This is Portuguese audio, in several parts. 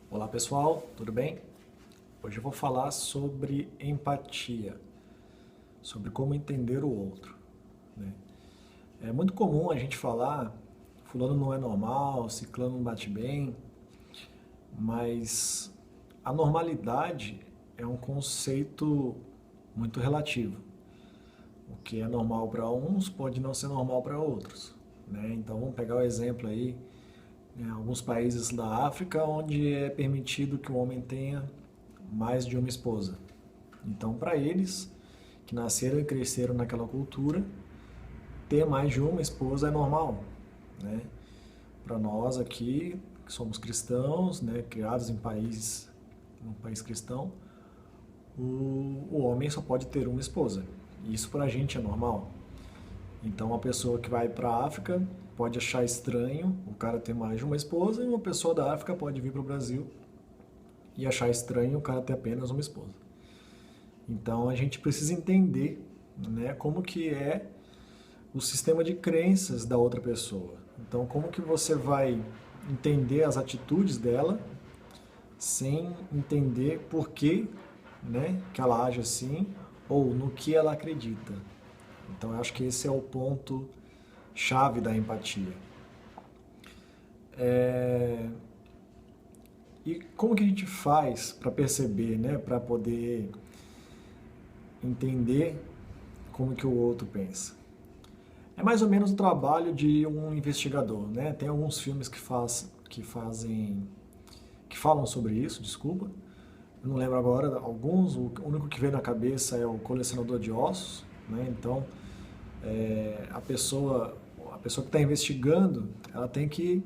Olá pessoal, tudo bem? Hoje eu vou falar sobre empatia, sobre como entender o outro, né? É muito comum a gente falar, fulano não é normal, ciclano não bate bem, mas a normalidade é um conceito muito relativo. O que é normal para uns pode não ser normal para outros, né? Então vamos pegar o exemplo aí, em alguns países da África onde é permitido que o homem tenha mais de uma esposa. Então, para eles que nasceram e cresceram naquela cultura, ter mais de uma esposa é normal, né? Para nós aqui, que somos cristãos, né, criados em um país cristão, o homem só pode ter uma esposa. Isso para a gente é normal. Então, uma pessoa que vai para a África pode achar estranho o cara ter mais de uma esposa, e uma pessoa da África pode vir para o Brasil e achar estranho o cara ter apenas uma esposa. Então, a gente precisa entender, né, como que é o sistema de crenças da outra pessoa. Então, como que você vai entender as atitudes dela sem entender por que, né, que ela age assim ou no que ela acredita. Então, eu acho que esse é o ponto chave da empatia. E como que a gente faz para perceber, né, para poder entender como que o outro pensa? É mais ou menos o trabalho de um investigador, né? Tem alguns filmes que falam sobre isso, desculpa. Eu não lembro agora alguns, o único que veio na cabeça é o Colecionador de Ossos, né? Então, a pessoa que está investigando, ela tem que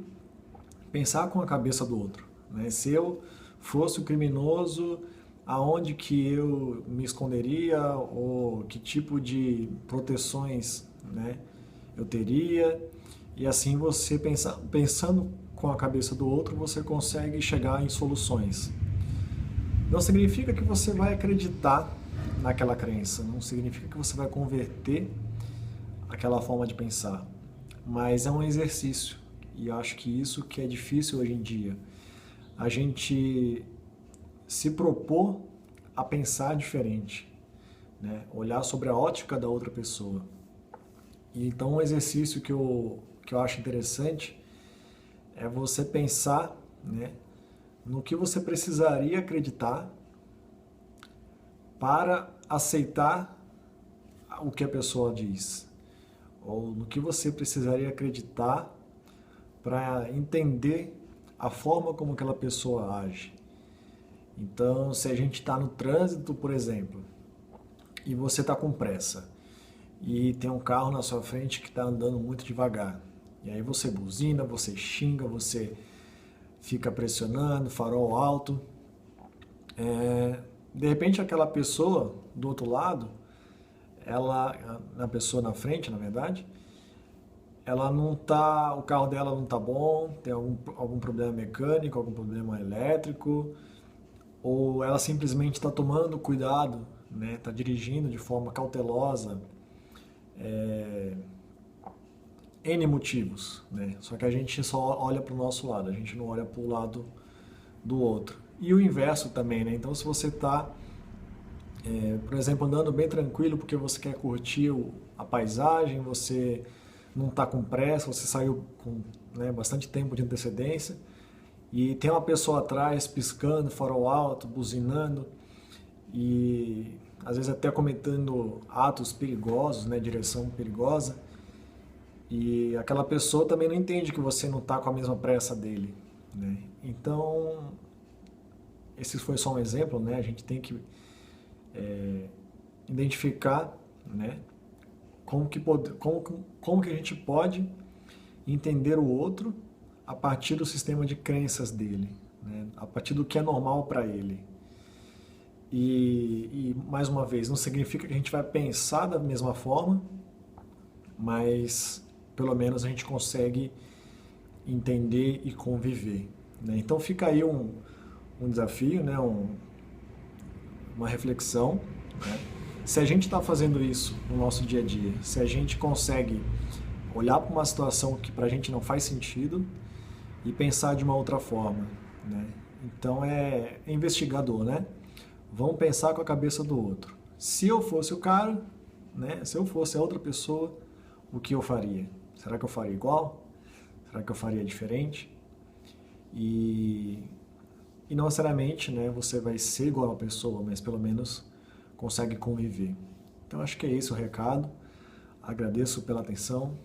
pensar com a cabeça do outro, né? Se eu fosse o criminoso, aonde que eu me esconderia ou que tipo de proteções, né, eu teria, e assim você pensando com a cabeça do outro, você consegue chegar em soluções. Não significa que você vai acreditar naquela crença, não significa que você vai converter aquela forma de pensar, mas é um exercício, e eu acho que isso que é difícil hoje em dia. A gente se propor a pensar diferente, né? Olhar sobre a ótica da outra pessoa. E então um exercício que eu acho interessante é você pensar, né, no que você precisaria acreditar para aceitar o que a pessoa diz, ou no que você precisaria acreditar para entender a forma como aquela pessoa age. Então, se a gente está no trânsito, por exemplo, e você está com pressa, e tem um carro na sua frente que está andando muito devagar, e aí você buzina, você xinga, você fica pressionando, farol alto, de repente aquela pessoa do outro lado, a pessoa na frente, na verdade, ela não tá, o carro dela não tá bom, tem algum problema mecânico, algum problema elétrico, ou ela simplesmente está tomando cuidado, né? Está dirigindo de forma cautelosa, N motivos, né? Só que a gente só olha para o nosso lado, a gente não olha para o lado do outro. E o inverso também, né? Então, se você está, por exemplo, andando bem tranquilo porque você quer curtir a paisagem, você não está com pressa, você saiu com, né, bastante tempo de antecedência, e tem uma pessoa atrás piscando, farol alto, buzinando e às vezes até cometendo atos perigosos, né, direção perigosa, e aquela pessoa também não entende que você não está com a mesma pressa dele, né? Então, esse foi só um exemplo, né? A gente tem que identificar, né, como que a gente pode entender o outro a partir do sistema de crenças dele, né? A partir do que é normal para ele. Mais uma vez, não significa que a gente vai pensar da mesma forma, mas pelo menos a gente consegue entender e conviver, né? Então fica aí um desafio, né? Uma reflexão, né? Se a gente está fazendo isso no nosso dia a dia, se a gente consegue olhar para uma situação que para a gente não faz sentido e pensar de uma outra forma, né? Então é investigador, né? Vamos pensar com a cabeça do outro. Se eu fosse o cara, né? Se eu fosse a outra pessoa, o que eu faria? Será que eu faria igual? Será que eu faria diferente? E não necessariamente, né, você vai ser igual a pessoa, mas pelo menos consegue conviver. Então acho que é esse o recado. Agradeço pela atenção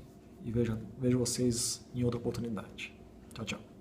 e vejo vocês em outra oportunidade. Tchau, tchau.